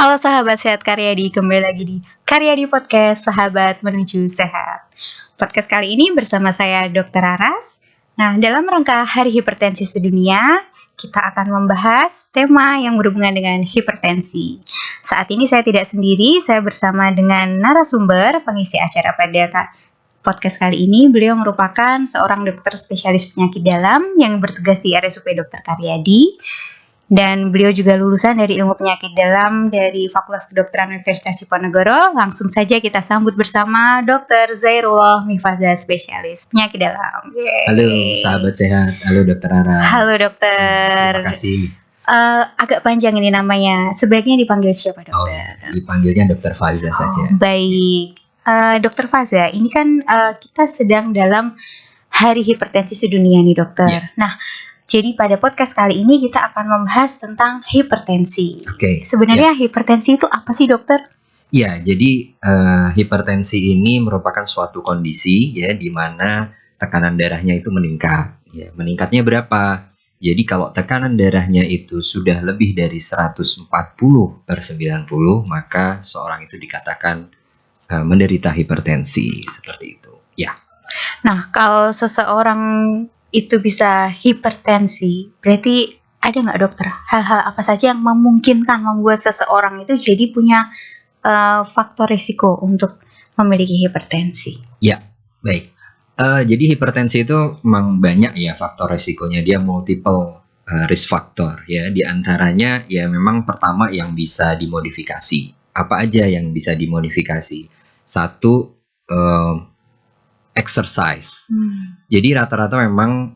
Halo sahabat sehat Karyadi, kembali lagi di Karyadi Podcast Sahabat Menuju Sehat. Podcast kali ini bersama saya Dr. Aras. Nah, dalam rangka Hari Hipertensi Sedunia, kita akan membahas tema yang berhubungan dengan hipertensi. Saat ini saya tidak sendiri, saya bersama dengan narasumber pengisi acara pada podcast kali ini. Beliau merupakan seorang dokter spesialis penyakit dalam yang bertugas di RSUP Dr. Karyadi. Dan beliau juga lulusan dari ilmu penyakit dalam dari Fakultas Kedokteran Universitas Diponegoro. Langsung saja kita sambut bersama Dr. Zairullah Mifaza, spesialis penyakit dalam. Yeay. Halo sahabat sehat, halo Dr. Aras. Halo dokter. Terima kasih. Agak panjang ini namanya. Sebaiknya dipanggil siapa dokter? Dipanggilnya Dr. Faza saja. Baik, Dr. Faza, ini kan kita sedang dalam Hari Hipertensi Sedunia nih dokter. Ya. Nah, jadi pada podcast kali ini kita akan membahas tentang hipertensi. Oke. Sebenarnya hipertensi itu apa sih dokter? Ya, jadi hipertensi ini merupakan suatu kondisi ya di mana tekanan darahnya itu meningkat. Ya, meningkatnya berapa? Jadi kalau tekanan darahnya itu sudah lebih dari 140/90, maka seorang itu dikatakan menderita hipertensi seperti itu. Ya. Nah, kalau seseorang itu bisa hipertensi, berarti ada nggak dokter hal-hal apa saja yang memungkinkan membuat seseorang itu jadi punya faktor risiko untuk memiliki hipertensi? Ya, baik. Jadi hipertensi itu memang banyak ya faktor risikonya, dia multiple risk factor ya. Di antaranya ya memang pertama yang bisa dimodifikasi. Apa aja yang bisa dimodifikasi? Satu, exercise. Jadi rata-rata memang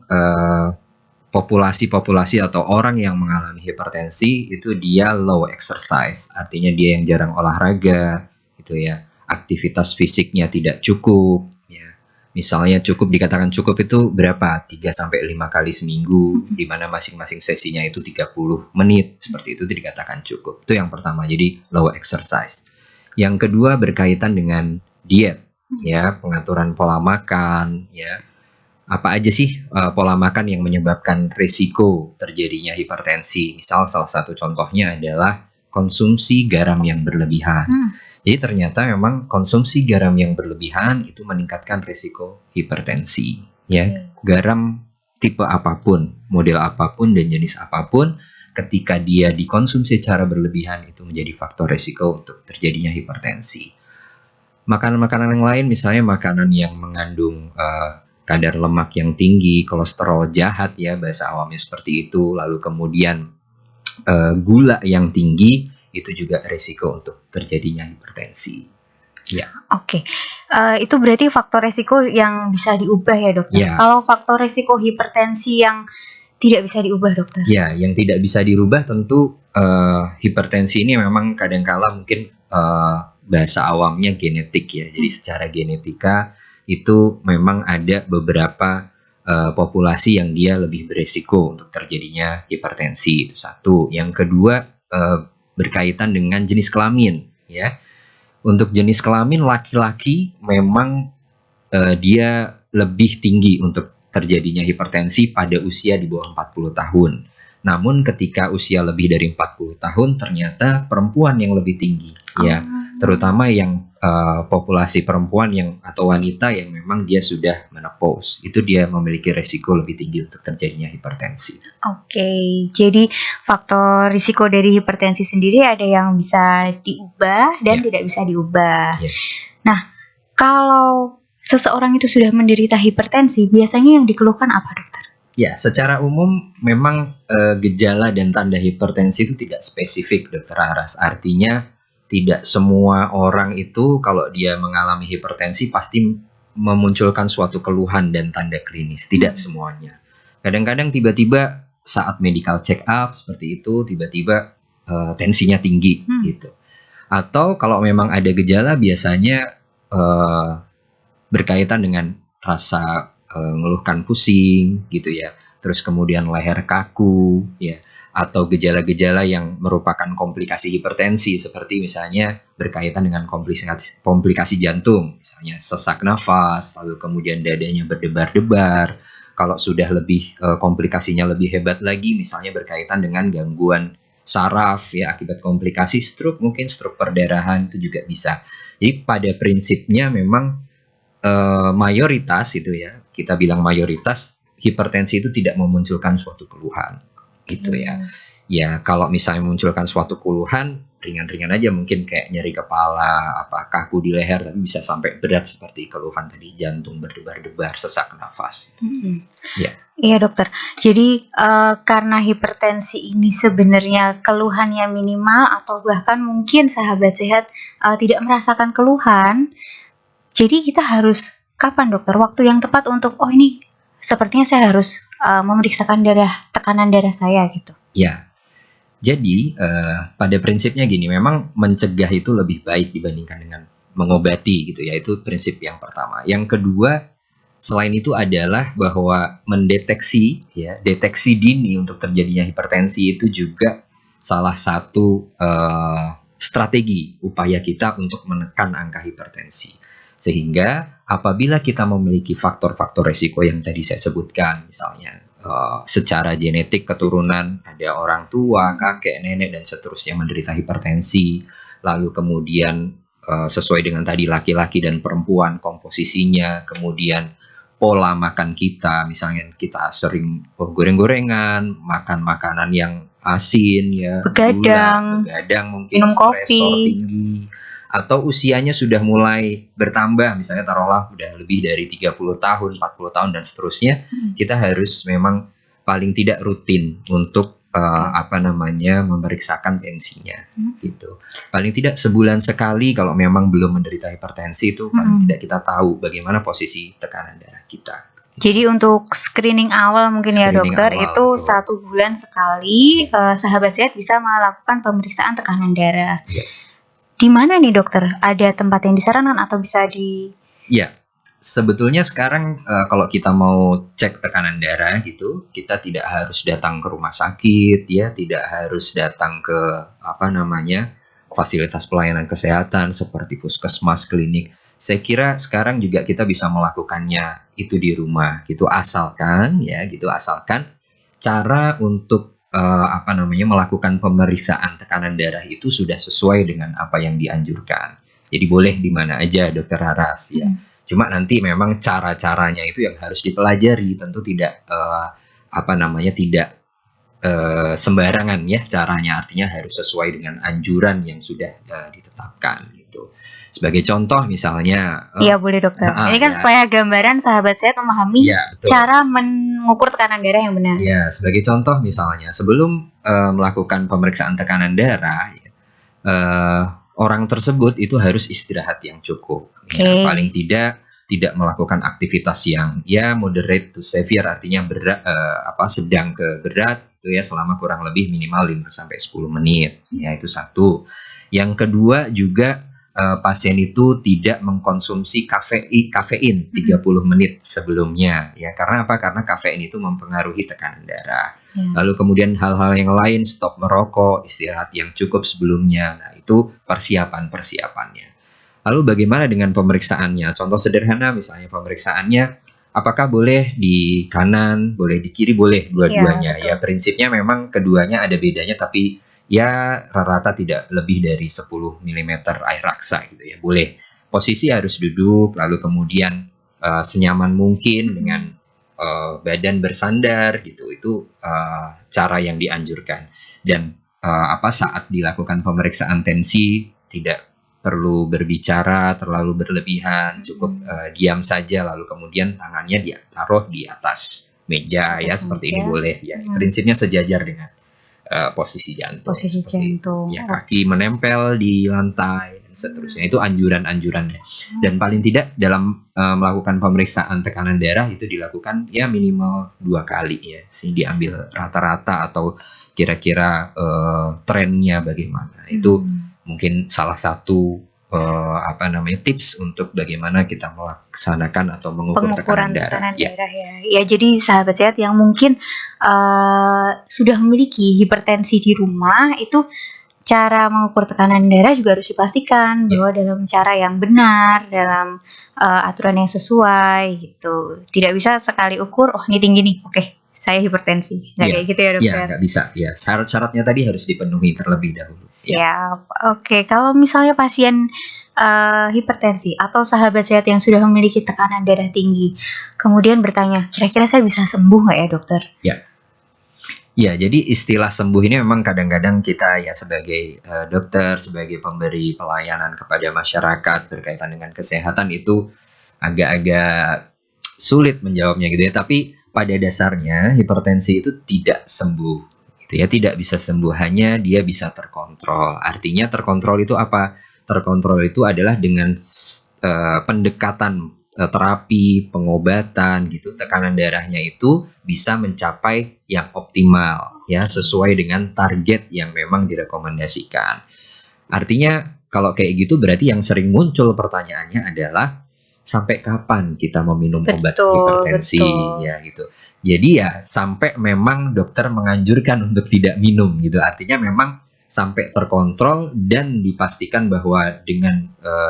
populasi atau orang yang mengalami hipertensi itu dia low exercise, artinya dia yang jarang olahraga, gitu ya. Aktivitas fisiknya tidak cukup, ya. Misalnya dikatakan cukup itu berapa? 3-5 kali seminggu, di mana masing-masing sesinya itu 30 menit, seperti itu dikatakan cukup. Itu yang pertama, jadi low exercise. Yang kedua berkaitan dengan diet. Ya, pengaturan pola makan, ya. Apa aja sih pola makan yang menyebabkan risiko terjadinya hipertensi? Misal salah satu contohnya adalah konsumsi garam yang berlebihan. Jadi ternyata memang konsumsi garam yang berlebihan itu meningkatkan risiko hipertensi, ya. Garam tipe apapun, model apapun dan jenis apapun, ketika dia dikonsumsi secara berlebihan itu menjadi faktor risiko untuk terjadinya hipertensi. Makanan-makanan yang lain, misalnya makanan yang mengandung kadar lemak yang tinggi, kolesterol jahat ya, bahasa awamnya seperti itu, lalu kemudian gula yang tinggi, itu juga risiko untuk terjadinya hipertensi. Ya. Oke, itu berarti faktor risiko yang bisa diubah ya dokter? Ya. Kalau faktor risiko hipertensi yang tidak bisa diubah dokter? Ya, yang tidak bisa dirubah tentu hipertensi ini memang kadangkala mungkin bahasa awamnya genetik ya. Jadi secara genetika itu memang ada beberapa populasi yang dia lebih beresiko untuk terjadinya hipertensi, itu satu. Yang kedua berkaitan dengan jenis kelamin ya. Untuk jenis kelamin laki-laki memang dia lebih tinggi untuk terjadinya hipertensi pada usia di bawah 40 tahun. Namun ketika usia lebih dari 40 tahun ternyata perempuan yang lebih tinggi ya. Terutama yang populasi perempuan yang atau wanita yang memang dia sudah menopause, itu dia memiliki resiko lebih tinggi untuk terjadinya hipertensi. Oke, jadi faktor risiko dari hipertensi sendiri ada yang bisa diubah dan tidak bisa diubah. Nah, kalau seseorang itu sudah menderita hipertensi, biasanya yang dikeluhkan apa dokter? Ya, secara umum memang gejala dan tanda hipertensi itu tidak spesifik dokter Aras. Artinya tidak semua orang itu kalau dia mengalami hipertensi pasti memunculkan suatu keluhan dan tanda klinis. Tidak semuanya. Kadang-kadang tiba-tiba saat medical check up seperti itu, tiba-tiba tensinya tinggi gitu. Atau kalau memang ada gejala biasanya berkaitan dengan rasa ngeluhkan pusing gitu ya. Terus kemudian leher kaku ya. Atau gejala-gejala yang merupakan komplikasi hipertensi seperti misalnya berkaitan dengan komplikasi jantung, misalnya sesak nafas, lalu kemudian dadanya berdebar-debar. Kalau sudah lebih komplikasinya lebih hebat lagi, misalnya berkaitan dengan gangguan saraf ya, akibat komplikasi stroke, mungkin stroke perdarahan itu juga bisa. Jadi pada prinsipnya memang mayoritas itu ya, kita bilang mayoritas hipertensi itu tidak memunculkan suatu keluhan gitu ya. Ya kalau misalnya memunculkan suatu keluhan ringan-ringan aja, mungkin kayak nyeri kepala, kaku di leher, tapi bisa sampai berat seperti keluhan tadi, jantung berdebar-debar, sesak nafas. Ya. Iya dokter. Jadi karena hipertensi ini sebenarnya keluhannya minimal atau bahkan mungkin sahabat sehat tidak merasakan keluhan. Jadi kita harus kapan dokter waktu yang tepat untuk ini sepertinya saya harus memeriksakan tekanan darah saya gitu. Ya. Jadi pada prinsipnya gini, memang mencegah itu lebih baik dibandingkan dengan mengobati gitu ya, itu prinsip yang pertama. Yang kedua, selain itu adalah bahwa mendeteksi ya, deteksi dini untuk terjadinya hipertensi itu juga salah satu strategi upaya kita untuk menekan angka hipertensi. Sehingga apabila kita memiliki faktor-faktor resiko yang tadi saya sebutkan, misalnya secara genetik keturunan, ada orang tua, kakek, nenek, dan seterusnya menderita hipertensi, lalu kemudian sesuai dengan tadi laki-laki dan perempuan komposisinya, kemudian pola makan kita, misalnya kita sering goreng-gorengan, makan makanan yang asin ya, begadang mungkin minum stresor kopi tinggi, atau usianya sudah mulai bertambah, misalnya taruhlah udah lebih dari 30 tahun, 40 tahun dan seterusnya, kita harus memang paling tidak rutin untuk memeriksakan tensinya gitu. Paling tidak sebulan sekali kalau memang belum menderita hipertensi, itu paling tidak kita tahu bagaimana posisi tekanan darah kita. Jadi untuk screening awal mungkin ya dokter, awal, itu betul. 1 bulan sekali sahabat sehat bisa melakukan pemeriksaan tekanan darah. Ya. Di mana nih dokter? Ada tempat yang disarankan atau bisa di? Ya, sebetulnya sekarang kalau kita mau cek tekanan darah gitu, kita tidak harus datang ke rumah sakit ya, tidak harus datang ke fasilitas pelayanan kesehatan seperti puskesmas, klinik. Saya kira sekarang juga kita bisa melakukannya itu di rumah gitu, asalkan cara untuk melakukan pemeriksaan tekanan darah itu sudah sesuai dengan apa yang dianjurkan. Jadi boleh di mana aja dokter Haras ya. Cuma nanti memang cara-caranya itu yang harus dipelajari, tentu tidak tidak sembarangan ya caranya, artinya harus sesuai dengan anjuran yang sudah ditetapkan gitu. Sebagai contoh misalnya, Iya boleh dokter. Ini kan supaya gambaran sahabat sehat memahami cara mengukur tekanan darah yang benar. Ya, sebagai contoh misalnya sebelum melakukan pemeriksaan tekanan darah, orang tersebut itu harus istirahat yang cukup. Ya, paling tidak melakukan aktivitas yang moderate to severe, artinya berat, sedang ke berat itu ya, selama kurang lebih minimal 5-10 menit. Ya, itu satu. Yang kedua juga pasien itu tidak mengkonsumsi kafein 30 menit sebelumnya ya. Karena apa? Karena kafein itu mempengaruhi tekanan darah. Lalu kemudian hal-hal yang lain, stop merokok, istirahat yang cukup sebelumnya. Nah, itu persiapannya. Lalu bagaimana dengan pemeriksaannya? Contoh sederhana misalnya pemeriksaannya, apakah boleh di kanan, boleh di kiri, boleh dua-duanya. Ya, prinsipnya memang keduanya ada bedanya, tapi ya rata-rata tidak lebih dari 10 mm air raksa gitu ya. Boleh. Posisi harus duduk, lalu kemudian senyaman mungkin dengan badan bersandar gitu. Itu cara yang dianjurkan. Dan saat dilakukan pemeriksaan tensi tidak perlu berbicara terlalu berlebihan, cukup diam saja, lalu kemudian tangannya ditaruh di atas meja ya, seperti ini boleh ya. Prinsipnya sejajar dengan posisi jantung. Ya, kaki menempel di lantai dan seterusnya. Itu anjuran-anjurannya. Dan paling tidak dalam melakukan pemeriksaan tekanan darah itu dilakukan ya minimal 2 kali ya. Sehingga diambil rata-rata atau kira-kira trennya bagaimana. Itu mungkin salah satu tips untuk bagaimana kita melaksanakan atau mengukur tekanan darah. Ya, jadi sahabat sehat yang mungkin sudah memiliki hipertensi di rumah, itu cara mengukur tekanan darah juga harus dipastikan bahwa dalam cara yang benar, dalam aturan yang sesuai gitu. Tidak bisa sekali ukur, ini tinggi nih, oke, saya hipertensi. Nggak Iya, kayak gitu ya iya dokter? nggak bisa. Ya, syarat-syaratnya tadi harus dipenuhi terlebih dahulu. Ya, Siap. Oke, kalau misalnya pasien hipertensi atau sahabat sehat yang sudah memiliki tekanan darah tinggi, kemudian bertanya, kira-kira saya bisa sembuh nggak ya dokter? ya. Jadi istilah sembuh ini memang kadang-kadang kita ya sebagai dokter, sebagai pemberi pelayanan kepada masyarakat berkaitan dengan kesehatan itu agak-agak sulit menjawabnya gitu ya. Tapi pada dasarnya hipertensi itu tidak sembuh, gitu ya, tidak bisa sembuh, hanya dia bisa terkontrol. Artinya terkontrol itu apa? Terkontrol itu adalah dengan pendekatan terapi, pengobatan gitu, tekanan darahnya itu bisa mencapai yang optimal ya, sesuai dengan target yang memang direkomendasikan. Artinya kalau kayak gitu berarti yang sering muncul pertanyaannya adalah sampai kapan kita meminum obat hipertensi ya gitu. Jadi ya sampai memang dokter menganjurkan untuk tidak minum gitu. Artinya memang sampai terkontrol dan dipastikan bahwa dengan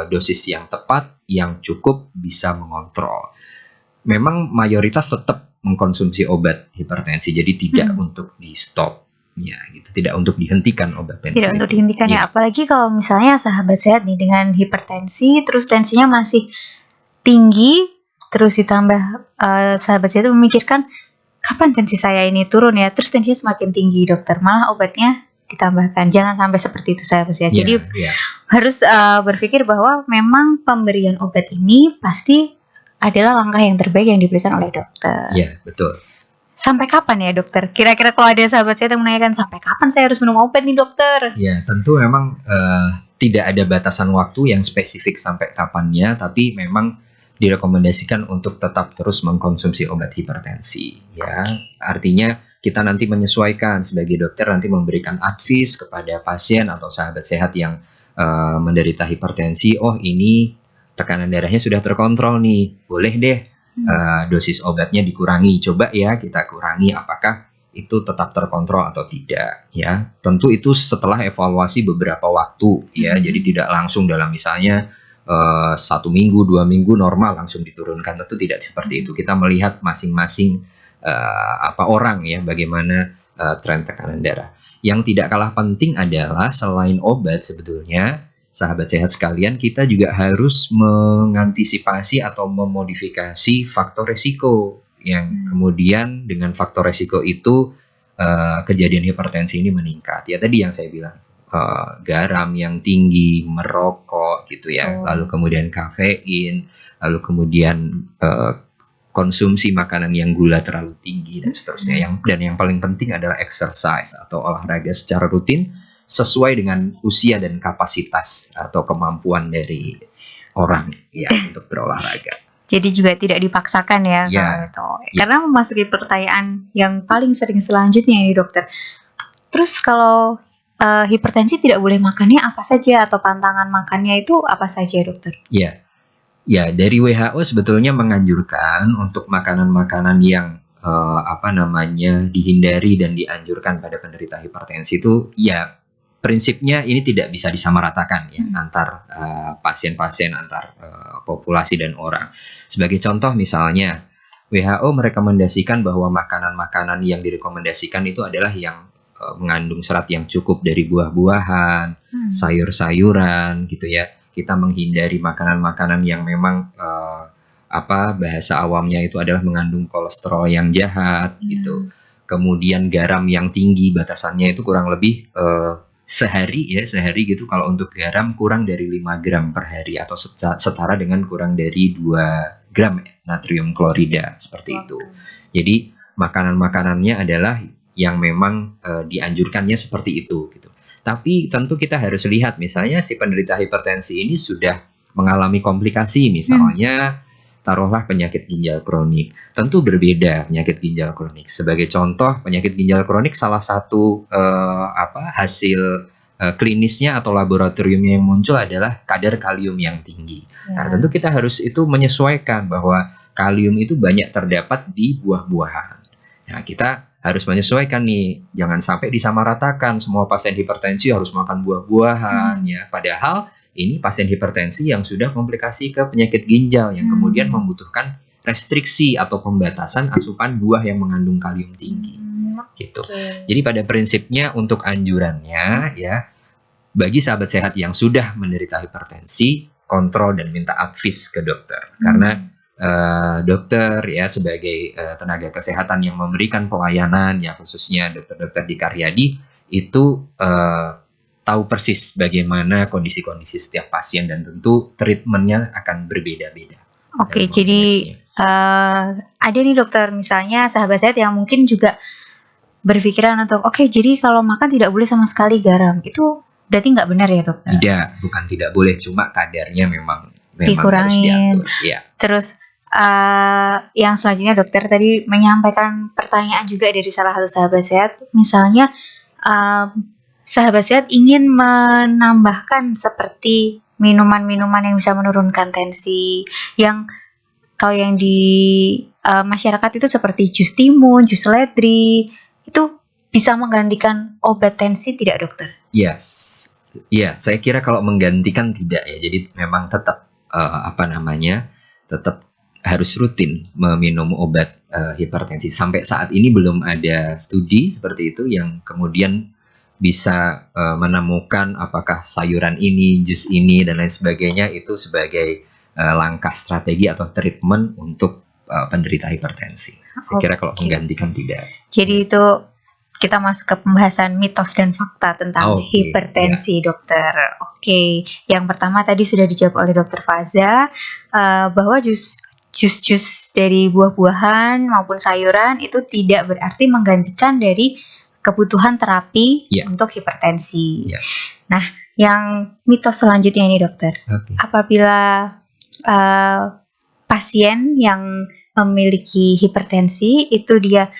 dosis yang tepat, yang cukup bisa mengontrol. Memang mayoritas tetap mengkonsumsi obat hipertensi, jadi tidak untuk di stop. Ya, gitu. Tidak untuk dihentikan obat tensi. Tidak untuk dihentikan ya. Apalagi kalau misalnya sahabat sehat nih dengan hipertensi, terus tensinya masih tinggi, terus ditambah sahabat sehat memikirkan kapan tensi saya ini turun ya, terus tensinya semakin tinggi dokter, malah obatnya ditambahkan. Jangan sampai seperti itu sahabat sehat. Jadi harus berpikir bahwa memang pemberian obat ini pasti adalah langkah yang terbaik yang diberikan oleh dokter. Iya, betul. Sampai kapan ya dokter? Kira-kira kalau ada sahabat saya yang menanyakan sampai kapan saya harus minum obat nih dokter? Ya, tentu memang tidak ada batasan waktu yang spesifik sampai kapannya, tapi memang direkomendasikan untuk tetap terus mengkonsumsi obat hipertensi. Ya, artinya kita nanti menyesuaikan sebagai dokter, nanti memberikan advice kepada pasien atau sahabat sehat yang menderita hipertensi. Oh, ini tekanan darahnya sudah terkontrol nih, boleh deh dosis obatnya dikurangi, coba ya kita kurangi apakah itu tetap terkontrol atau tidak ya. Tentu itu setelah evaluasi beberapa waktu ya, jadi tidak langsung dalam misalnya 1 minggu 2 minggu normal langsung diturunkan, tentu tidak seperti itu. Kita melihat masing-masing orang ya, bagaimana tren tekanan darah. Yang tidak kalah penting adalah selain obat sebetulnya sahabat sehat sekalian, kita juga harus mengantisipasi atau memodifikasi faktor resiko yang kemudian dengan faktor resiko itu kejadian hipertensi ini meningkat. Ya tadi yang saya bilang, garam yang tinggi, merokok gitu ya, lalu kemudian kafein, lalu kemudian konsumsi makanan yang gula terlalu tinggi dan seterusnya. Dan yang paling penting adalah exercise atau olahraga secara rutin sesuai dengan usia dan kapasitas atau kemampuan dari orang ya untuk berolahraga. Jadi juga tidak dipaksakan ya kalau itu. Karena memasuki pertanyaan yang paling sering selanjutnya ini dokter. Terus kalau hipertensi tidak boleh makannya apa saja atau pantangan makannya itu apa saja dokter? Ya dari WHO sebetulnya menganjurkan untuk makanan-makanan yang dihindari dan dianjurkan pada penderita hipertensi itu ya. Prinsipnya ini tidak bisa disamaratakan ya antar pasien-pasien, antar populasi dan orang. Sebagai contoh misalnya, WHO merekomendasikan bahwa makanan-makanan yang direkomendasikan itu adalah yang mengandung serat yang cukup dari buah-buahan, sayur-sayuran gitu ya. Kita menghindari makanan-makanan yang memang bahasa awamnya itu adalah mengandung kolesterol yang jahat gitu. Kemudian garam yang tinggi, batasannya itu kurang lebih sehari gitu, kalau untuk garam kurang dari 5 gram per hari atau setara dengan kurang dari 2 gram natrium klorida seperti itu. Jadi makanan-makanannya adalah yang memang dianjurkannya seperti itu gitu. Tapi tentu kita harus lihat misalnya si penderita hipertensi ini sudah mengalami komplikasi, misalnya taruhlah penyakit ginjal kronik. Tentu berbeda penyakit ginjal kronik. Sebagai contoh, penyakit ginjal kronik salah satu hasil klinisnya atau laboratoriumnya yang muncul adalah kadar kalium yang tinggi. Nah, tentu kita harus itu menyesuaikan bahwa kalium itu banyak terdapat di buah-buahan. Nah, kita harus menyesuaikan nih, jangan sampai disamaratakan semua pasien hipertensi harus makan buah-buahan ya. Padahal ini pasien hipertensi yang sudah komplikasi ke penyakit ginjal yang kemudian membutuhkan restriksi atau pembatasan asupan buah yang mengandung kalium tinggi gitu. Jadi pada prinsipnya untuk anjurannya ya, bagi sahabat sehat yang sudah menderita hipertensi, kontrol dan minta advis ke dokter. Karena dokter ya sebagai tenaga kesehatan yang memberikan pelayanan ya, khususnya dokter-dokter di Karyadi itu tahu persis bagaimana kondisi-kondisi setiap pasien dan tentu treatmentnya akan berbeda-beda. Oke, jadi ada nih dokter, misalnya sahabat sehat yang mungkin juga berpikiran untuk jadi kalau makan tidak boleh sama sekali garam, itu berarti nggak benar ya dokter? Tidak, bukan tidak boleh, cuma kadarnya memang dikurangin. harus diatur. Ya. Terus yang selanjutnya dokter tadi menyampaikan pertanyaan juga dari salah satu sahabat sehat, misalnya sahabat sehat ingin menambahkan seperti minuman-minuman yang bisa menurunkan tensi, yang kalau yang di masyarakat itu seperti jus timun, jus seledri, itu bisa menggantikan obat tensi tidak dokter? Yes, ya saya kira kalau menggantikan tidak ya, jadi memang tetap tetap harus rutin meminum obat hipertensi. Sampai saat ini belum ada studi seperti itu yang kemudian bisa menemukan apakah sayuran ini, jus ini dan lain sebagainya itu sebagai langkah strategi atau treatment untuk penderita hipertensi. Saya kira kalau menggantikan tidak. Jadi itu kita masuk ke pembahasan mitos dan fakta tentang hipertensi, dokter. Oke, yang pertama tadi sudah dijawab oleh dokter Faza, bahwa jus dari buah-buahan maupun sayuran itu tidak berarti menggantikan dari kebutuhan terapi untuk hipertensi. Nah, yang mitos selanjutnya ini dokter, apabila pasien yang memiliki hipertensi itu dia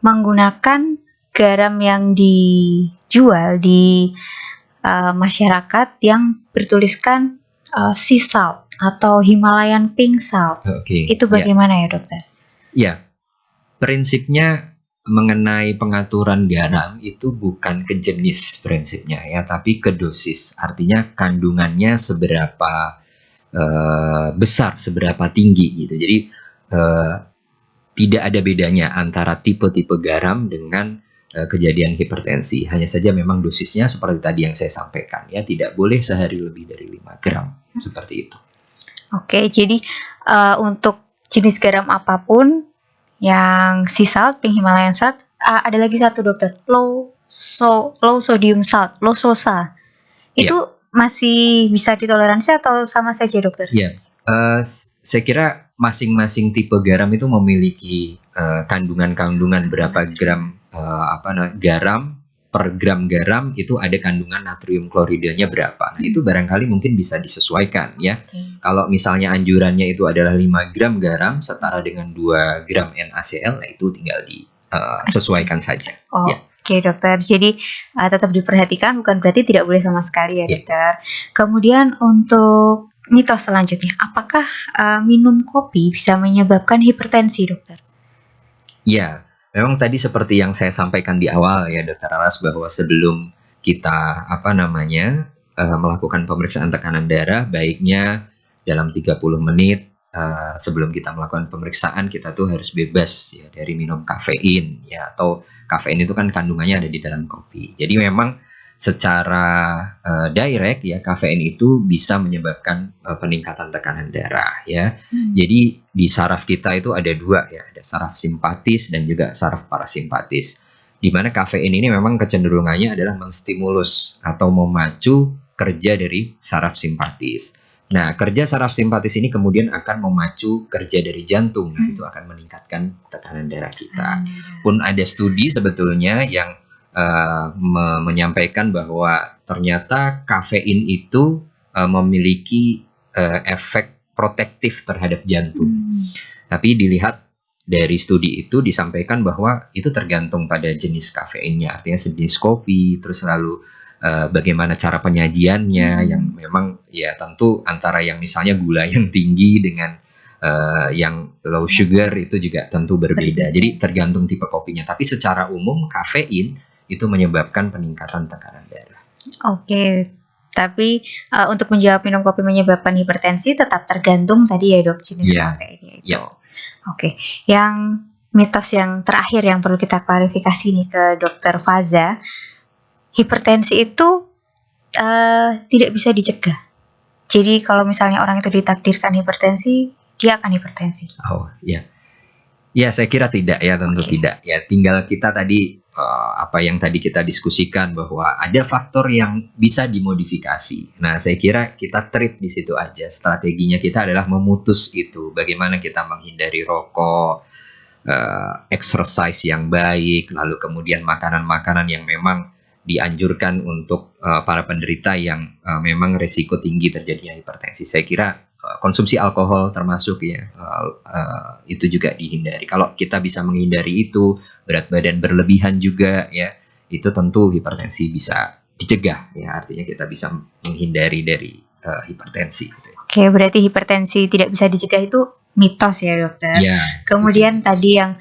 menggunakan garam yang dijual di masyarakat yang bertuliskan sea salt atau Himalayan pink salt, itu bagaimana ya dokter? Ya, prinsipnya mengenai pengaturan garam itu bukan ke jenis prinsipnya ya, tapi ke dosis. Artinya kandungannya seberapa besar, seberapa tinggi gitu. Jadi tidak ada bedanya antara tipe-tipe garam dengan kejadian hipertensi. Hanya saja memang dosisnya seperti tadi yang saya sampaikan ya, tidak boleh sehari lebih dari 5 gram seperti itu. Oke, jadi untuk jenis garam apapun yang sea salt, pink Himalayan salt, ada lagi satu dokter, low sodium salt, low SOSA. Itu masih bisa ditoleransi atau sama saja dokter? Saya kira masing-masing tipe garam itu memiliki kandungan-kandungan berapa gram garam per gram garam itu ada kandungan natrium kloridanya berapa. Nah, itu barangkali mungkin bisa disesuaikan ya. Kalau misalnya anjurannya itu adalah 5 gram garam setara dengan 2 gram NaCl, nah itu tinggal disesuaikan saja. Oke dokter, jadi tetap diperhatikan, bukan berarti tidak boleh sama sekali ya dokter. Kemudian untuk mitos selanjutnya, apakah minum kopi bisa menyebabkan hipertensi dokter? Ya, memang tadi seperti yang saya sampaikan di awal ya dokter Aras, bahwa sebelum kita melakukan pemeriksaan tekanan darah, baiknya dalam 30 menit sebelum kita melakukan pemeriksaan kita tuh harus bebas ya dari minum kafein ya, atau kafein itu kan kandungannya ada di dalam kopi. Jadi memang secara direct ya, kafein itu bisa menyebabkan peningkatan tekanan darah ya. Jadi di saraf kita itu ada 2 ya, ada saraf simpatis dan juga saraf parasimpatis. Di mana kafein ini memang kecenderungannya adalah menstimulus atau memacu kerja dari saraf simpatis. Nah, kerja saraf simpatis ini kemudian akan memacu kerja dari jantung. Nah, itu akan meningkatkan tekanan darah kita. Pun ada studi sebetulnya yang menyampaikan bahwa ternyata kafein itu memiliki efek protektif terhadap jantung. Tapi dilihat dari studi itu disampaikan bahwa itu tergantung pada jenis kafeinnya, artinya sejenis kopi, terus lalu bagaimana cara penyajiannya, yang memang ya tentu antara yang misalnya gula yang tinggi dengan yang low sugar itu juga tentu berbeda. Jadi tergantung tipe kopinya. Tapi secara umum kafein itu menyebabkan peningkatan tekanan darah. Oke, tapi untuk menjawab minum kopi menyebabkan hipertensi tetap tergantung tadi ya dok, jenis kafeinnya itu. Oke, yang mitos yang terakhir yang perlu kita klarifikasi nih ke Dokter Faza, hipertensi itu tidak bisa dicegah. Jadi kalau misalnya orang itu ditakdirkan hipertensi, dia akan hipertensi. Oh, ya. Ya, saya kira tidak ya, tentu Oke. tidak. Ya, tinggal kita tadi apa yang tadi kita diskusikan bahwa ada faktor yang bisa dimodifikasi. Nah, saya kira kita treat di situ aja. Strateginya kita adalah memutus itu. Bagaimana kita menghindari rokok, exercise yang baik, lalu kemudian makanan-makanan yang memang dianjurkan untuk para penderita yang memang resiko tinggi terjadinya hipertensi. Saya kira konsumsi alkohol termasuk ya, itu juga dihindari. Kalau kita bisa menghindari itu, berat badan berlebihan juga ya, itu tentu hipertensi bisa dicegah ya. Artinya kita bisa menghindari dari hipertensi gitu ya. Oke, berarti hipertensi tidak bisa dicegah itu mitos ya, Dokter. Ya, Kemudian setuju. tadi yang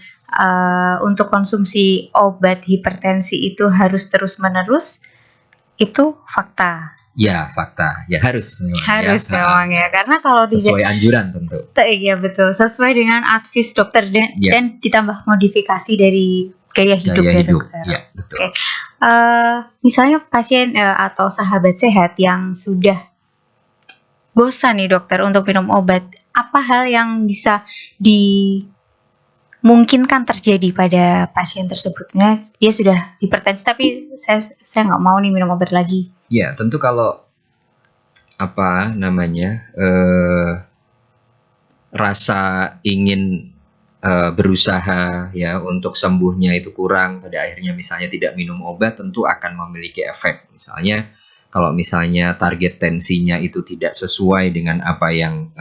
untuk konsumsi obat hipertensi itu harus terus-menerus, itu fakta. Ya, fakta. Ya harus memang Harus ya. memang ya, karena kalau Sesuai tidak, anjuran tentu. iya betul, sesuai dengan advis dokter Ya. dan ditambah modifikasi dari gaya hidup Gaya ya, hidup. Dokter. Ya, betul. Oke. Misalnya pasien atau sahabat sehat yang sudah bosan nih dokter untuk minum obat, apa hal yang bisa dimungkinkan terjadi pada pasien tersebut? Nah, dia sudah hipertensi tapi saya nggak mau nih minum obat lagi. Ya, tentu kalau apa namanya rasa ingin berusaha ya untuk sembuhnya itu kurang, pada akhirnya misalnya tidak minum obat, tentu akan memiliki efek. Misalnya kalau misalnya target tensinya itu tidak sesuai dengan apa yang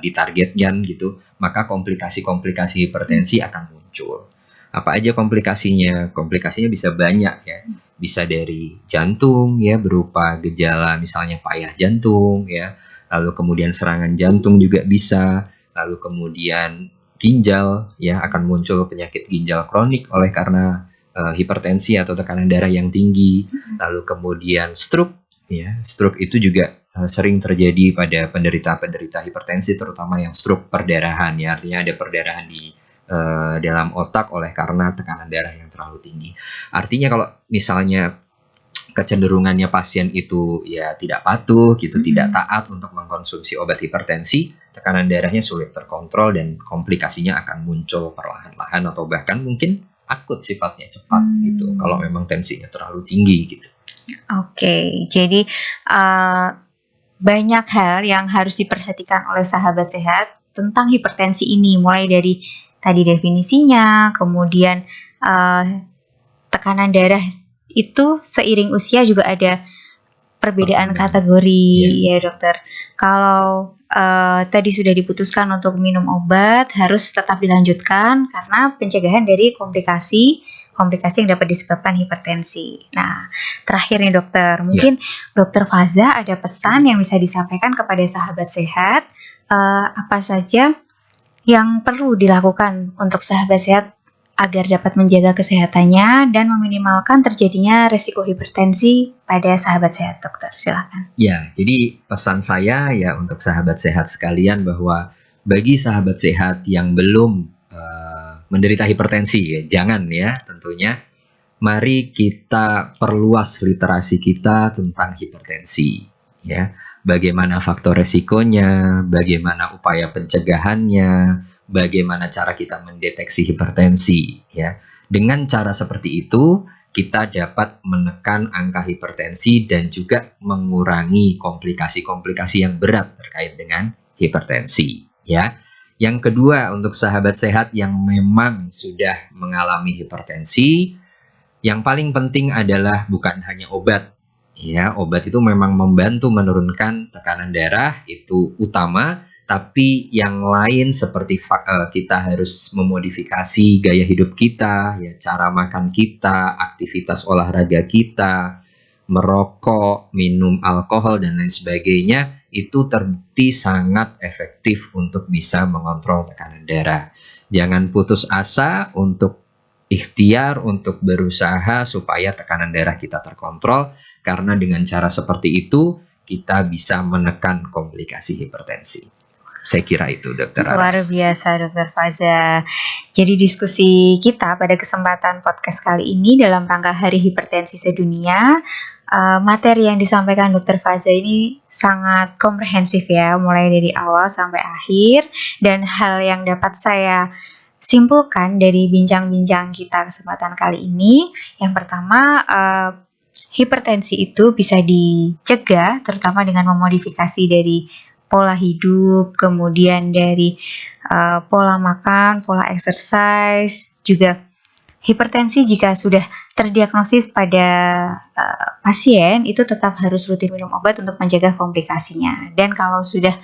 ditargetkan gitu, maka komplikasi-komplikasi hipertensi akan muncul. Apa aja komplikasinya? Komplikasinya bisa banyak ya. Bisa dari jantung ya, berupa gejala misalnya payah jantung ya, lalu kemudian serangan jantung juga bisa, lalu kemudian ginjal ya, akan muncul penyakit ginjal kronik oleh karena hipertensi atau tekanan darah yang tinggi, lalu kemudian stroke ya. Stroke itu juga sering terjadi pada penderita-penderita hipertensi, terutama yang stroke perdarahan ya, artinya ada perdarahan di dalam otak oleh karena tekanan darah yang terlalu tinggi. Artinya kalau misalnya kecenderungannya pasien itu ya tidak patuh gitu, tidak taat untuk mengkonsumsi obat hipertensi, tekanan darahnya sulit terkontrol dan komplikasinya akan muncul perlahan-lahan atau bahkan mungkin akut sifatnya, cepat gitu, kalau memang tensinya terlalu tinggi gitu. Oke, jadi banyak hal yang harus diperhatikan oleh sahabat sehat tentang hipertensi ini, mulai dari tadi definisinya, kemudian tekanan darah itu seiring usia juga ada perbedaan kategori ya dokter. Kalau tadi sudah diputuskan untuk minum obat, harus tetap dilanjutkan karena pencegahan dari komplikasi yang dapat disebabkan hipertensi. Nah, terakhir nih dokter, mungkin Dokter Faza ada pesan yang bisa disampaikan kepada sahabat sehat, apa saja yang perlu dilakukan untuk sahabat sehat agar dapat menjaga kesehatannya dan meminimalkan terjadinya risiko hipertensi pada sahabat sehat, dokter. Silakan. Ya, jadi pesan saya ya untuk sahabat sehat sekalian bahwa bagi sahabat sehat yang belum menderita hipertensi ya, jangan ya tentunya, mari kita perluas literasi kita tentang hipertensi ya. Bagaimana faktor resikonya, bagaimana upaya pencegahannya, bagaimana cara kita mendeteksi hipertensi ya. Dengan cara seperti itu kita dapat menekan angka hipertensi dan juga mengurangi komplikasi-komplikasi yang berat terkait dengan hipertensi ya. Yang kedua, untuk sahabat sehat yang memang sudah mengalami hipertensi, yang paling penting adalah bukan hanya obat. Ya, obat itu memang membantu menurunkan tekanan darah, itu utama, tapi yang lain seperti kita harus memodifikasi gaya hidup kita, ya, cara makan kita, aktivitas olahraga kita, merokok, minum alkohol dan lain sebagainya, itu terbukti sangat efektif untuk bisa mengontrol tekanan darah. Jangan putus asa untuk ikhtiar untuk berusaha supaya tekanan darah kita terkontrol, karena dengan cara seperti itu kita bisa menekan komplikasi hipertensi. Saya kira itu Dokter Luar Aras. biasa Dokter Faza. Jadi diskusi kita pada kesempatan podcast kali ini dalam rangka Hari Hipertensi Sedunia, materi yang disampaikan Dokter Faza ini sangat komprehensif ya, mulai dari awal sampai akhir. Dan hal yang dapat saya simpulkan dari bincang-bincang kita kesempatan kali ini, yang pertama, hipertensi itu bisa dicegah terutama dengan memodifikasi dari pola hidup, kemudian dari pola makan, pola exercise, juga hipertensi jika sudah terdiagnosis pada pasien itu tetap harus rutin minum obat untuk mencegah komplikasinya. Dan kalau sudah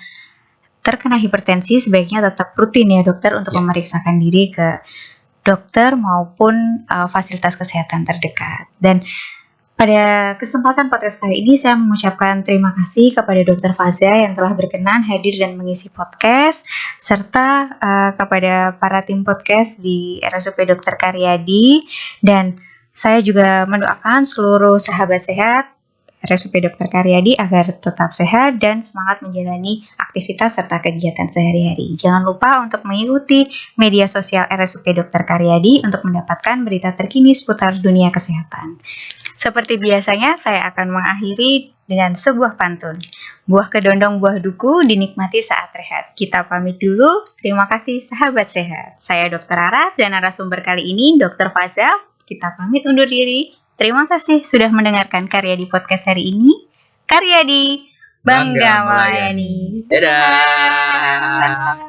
terkena hipertensi sebaiknya tetap rutin ya dokter untuk memeriksakan diri ke dokter maupun fasilitas kesehatan terdekat. Dan pada kesempatan podcast kali ini saya mengucapkan terima kasih kepada Dr. Faza yang telah berkenan hadir dan mengisi podcast, serta kepada para tim podcast di RSUP Dr. Karyadi, dan saya juga mendoakan seluruh sahabat sehat RSUP Dr. Karyadi agar tetap sehat dan semangat menjalani aktivitas serta kegiatan sehari-hari. Jangan lupa untuk mengikuti media sosial RSUP Dr. Karyadi untuk mendapatkan berita terkini seputar dunia kesehatan. Seperti biasanya, saya akan mengakhiri dengan sebuah pantun. Buah kedondong buah duku dinikmati saat rehat. Kita pamit dulu. Terima kasih sahabat sehat. Saya Dr. Aras dan narasumber kali ini Dr. Faza. Kita pamit undur diri. Terima kasih sudah mendengarkan Karyadi Podcast hari ini. Karyadi, bangga melayani. Dadah.